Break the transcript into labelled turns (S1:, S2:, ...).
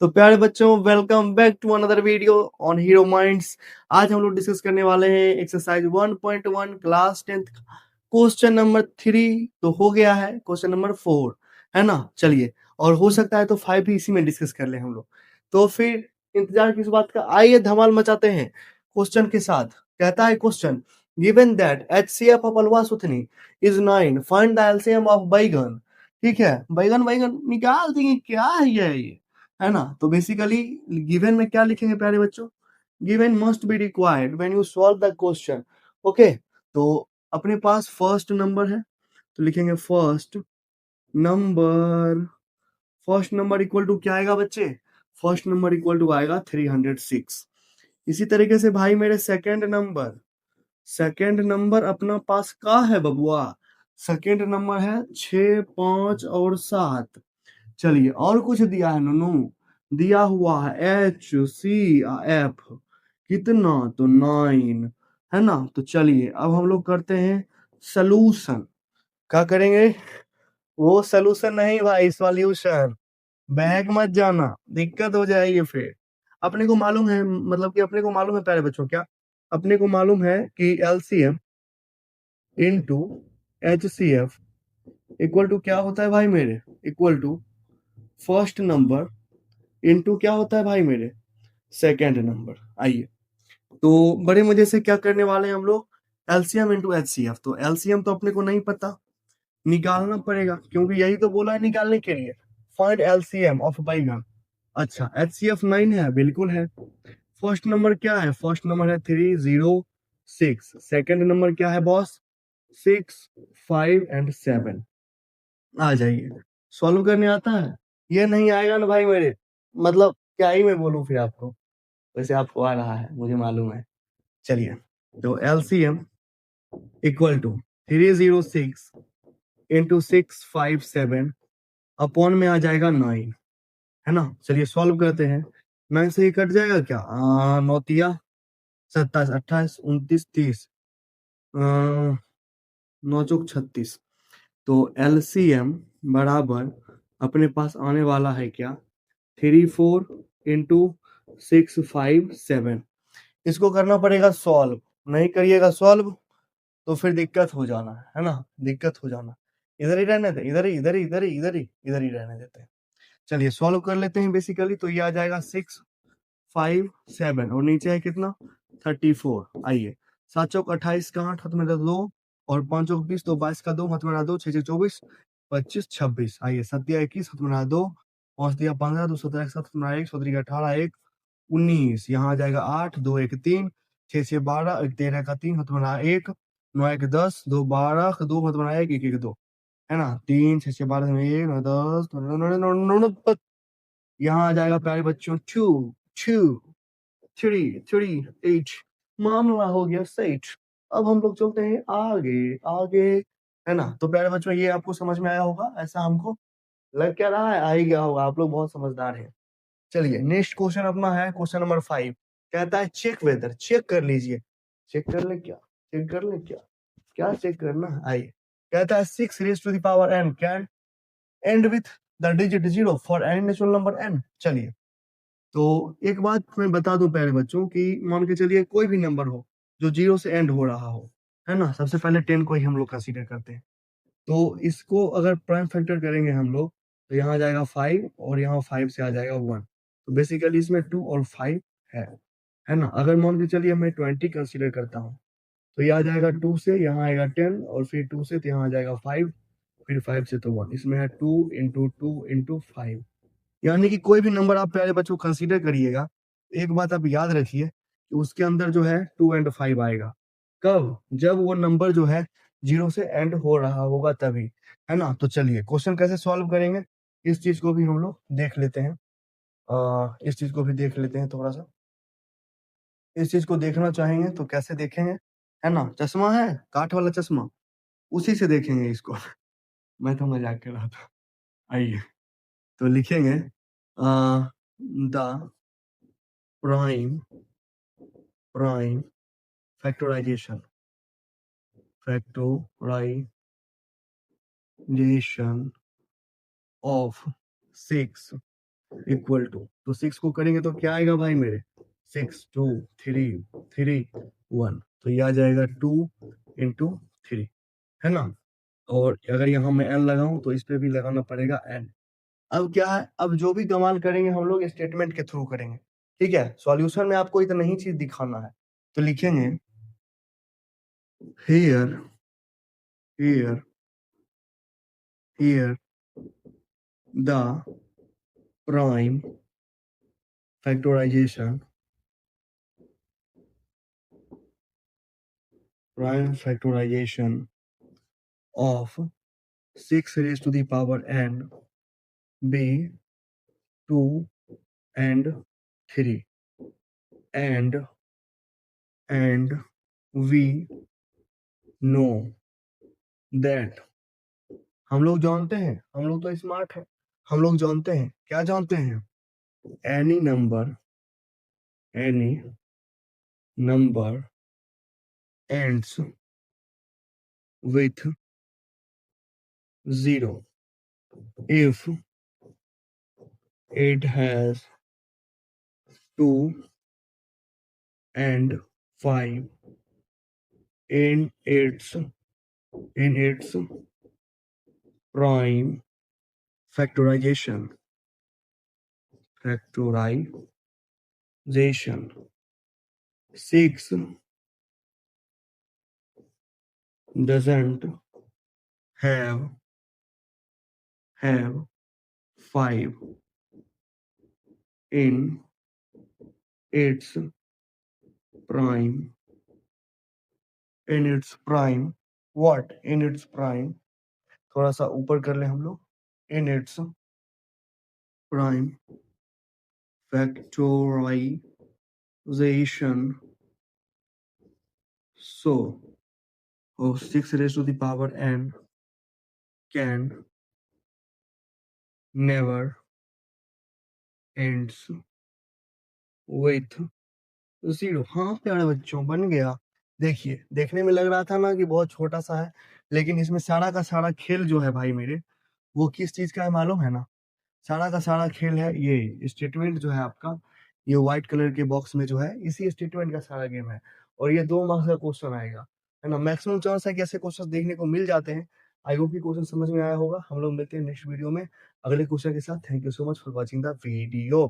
S1: तो प्यारे बच्चों, welcome back to another video on hero minds. आज हम लोग डिस्कस करने वाले हैं exercise 1.1 class 10th question number 3 तो हो गया है, क्वेश्चन नंबर 4 है ना। चलिए, और हो सकता है तो 5 भी इसी में डिस्कस कर ले हम लोग। तो फिर इंतजार किस बात का, आइए धमाल मचाते हैं क्वेश्चन के साथ। कहता है question, given that HCF of अलवा सुथनी is 9, find the LCM of बैगन। ठीक है, बैगन बैगन निकाल देंगे, क्या है ये है ना। तो बेसिकली गिवन में क्या लिखेंगे प्यारे बच्चों, given must be required when you solve the question. Okay, तो अपने पास फर्स्ट नंबर है तो लिखेंगे फर्स्ट नंबर इक्वल टू क्या आएगा बच्चे, फर्स्ट नंबर इक्वल टू आएगा 306। इसी तरीके से भाई मेरे सेकंड नंबर अपना पास का है बबुआ, सेकंड नंबर है 6, 5 और 7। चलिए, और कुछ दिया है नोनू, दिया हुआ है HCF, कितना तो 9 है ना। तो चलिए अब हम लोग करते हैं सलूशन। क्या करेंगे, वो सलूशन नहीं भाई, सॉल्यूशन। बैग मत जाना, दिक्कत हो जाएगी फिर। अपने को मालूम है, मतलब कि अपने को मालूम है प्यारे बच्चों, क्या अपने को मालूम है कि LCM into HCF equal to क्या होता है भाई मेरे, equal to first number into क्या होता है भाई मेरे, सेकंड नंबर। आइए, तो बड़े मजे से क्या करने वाले हैं हम लोग, एलसीएम इंटू HCF। तो एलसीएम तो अपने को नहीं पता, निकालना पड़ेगा, क्योंकि यही तो बोला है निकालने के लिए, फाइंड एलसीएम ऑफ बैगन। अच्छा, HCF 9 है, बिल्कुल है। फर्स्ट नंबर क्या है, फर्स्ट नंबर है 306। सेकंड नंबर क्या है बॉस, 6, 5 एंड 7। आ जाइए, सॉल्व करने आता है, ये नहीं आएगा ना भाई मेरे, मतलब क्या ही मैं बोलूं फिर आपको, वैसे आपको आ रहा है मुझे मालूम है। चलिए, तो LCM equal to 306 into 657 upon में आ जाएगा 9, है ना। चलिए सॉल्व करते हैं, 9 से ही कट जाएगा क्या, 9 27 28 29 30, 9 चौक 36। तो LCM बराबर अपने पास आने वाला है क्या, 34 इंटू 657। इसको करना पड़ेगा सॉल्व, नहीं करिएगा सॉल्व तो फिर दिक्कत हो जाना है ना, दिक्कत हो जाना। इधर ही रहने दे, इधर ही रहने देते हैं। चलिए सॉल्व कर लेते हैं। बेसिकली तो ये आ जाएगा 657 और नीचे है कितना, 34। आइए, 7 चौक 28 का 8 हाथ में 2 और 5 चौक 20, तो 22 का 2 हाथ में 2, 6 24 25 26। आइए, 7 दिया 21 हाथ में 2, 5 दिया 15, 2 17 1 7 1 17 18 1 19। यहाँ आ जाएगा 8 2 1 3, 6 6 12 1 13 का 3 हाथ में 1, 9 1 10 2 12 2 हाथ में 1 1 1 2, है ना। 3 6 6 12 में 1 9 10 यहाँ आ जाएगा प्यारे बच्चों 2 2 3 3 8। मामला हो गया सेट। अब हम लोग चलते हैं आगे आगे, है ना। तो प्यारे बच्चों, ये आपको समझ में आया होगा, ऐसा हमको लग क्या रहा है, आ ही गया होगा, आप लोग बहुत समझदार हैं। चलिए, नेक्स्ट क्वेश्चन अपना है क्वेश्चन नंबर 5। कहता है चेक वेदर, चेक कर लीजिए, चेक कर ले क्या, चेक कर ले क्या, क्या चेक करना है। आइए, कहता है 6 raise to the power n can end with the digit 0 for any natural number n। चलिए, तो एक बात मैं बता दूं प्यारे बच्चों कि मान के चलिए कोई भी नंबर हो जो 0 से एंड हो रहा हो, है ना। सबसे पहले 10 को ही हम लोग कंसीडर करते हैं। तो इसको अगर प्राइम फैक्टर करेंगे हम लोग, तो यहाँ आ जाएगा 5 और यहाँ 5 से आ जाएगा 1। तो बेसिकली इसमें 2 और 5 है ना। अगर मान के चलिए मैं 20 कंसीडर करता हूँ, तो ये आ जाएगा 2 से, यहाँ आएगा 10 और फिर 2 से, तो यहाँ आ जाएगा 5, फिर 5 से तो 1। इसमें है 2 इंटू 2 इंटू 5। यानी कि कोई भी नंबर आप प्यारे बच्चों कंसीडर करिएगा, एक बात आप याद रखिए कि उसके अंदर जो है 2 एंड 5 आएगा। कब, जब वो नंबर जो है 0 से एंड हो रहा होगा तभी, है ना। तो चलिए क्वेश्चन कैसे सॉल्व करेंगे, इस चीज को भी हम लोग देख लेते हैं। इस चीज को भी देख लेते हैं थोड़ा सा। इस चीज को देखना चाहेंगे तो कैसे देखेंगे, है ना। चश्मा है, काठ वाला चश्मा, उसी से देखेंगे इसको। मैं तो मजाक कर रहा था। आइए, तो लिखेंगे the prime factorization of 6 equal to, तो 6 को करेंगे तो क्या आएगा भाई मेरे, 6 2 3 3 1, तो ये आ जाएगा 2 इंटू 3, है ना। और अगर यहाँ मैं n लगाऊं तो इस पे भी लगाना पड़ेगा n। अब क्या है, अब जो भी कमाल करेंगे हम लोग स्टेटमेंट के थ्रू करेंगे, ठीक है। सॉल्यूशन में आपको इतना ही चीज दिखाना है, तो लिखेंगे here here here the prime factorization of 6 raised to the power n be 2 and 3, and we know that, हम लोग जानते हैं, हम लोग तो स्मार्ट है, हम लोग जानते हैं, क्या जानते हैं, any number ends with 0 if it has 2 and 5 in its prime factorization. 6 doesn't have 5 in its prime. What in its prime, थोड़ा सा ऊपर कर ले हम लोग, in its prime factorization. So 6 raised to the power n can never ends with 0। हाँ प्यारे बच्चों, बन गया। देखिए, देखने में लग रहा था ना कि बहुत छोटा सा है, लेकिन इसमें सारा का सारा खेल जो है भाई मेरे, वो किस चीज का है मालूम है ना। सारा का सारा खेल है ये स्टेटमेंट जो है आपका, ये व्हाइट कलर के बॉक्स में जो है, इसी स्टेटमेंट का सारा गेम है। और ये 2 मार्क्स का क्वेश्चन आएगा, है ना। मैक्सिमम चांस है कि ऐसे क्वेश्चन देखने को मिल जाते हैं। आई होप कि क्वेश्चन समझ में आया होगा। हम लोग मिलते हैं नेक्स्ट वीडियो में अगले क्वेश्चन के साथ। Thank you so much for watching the video.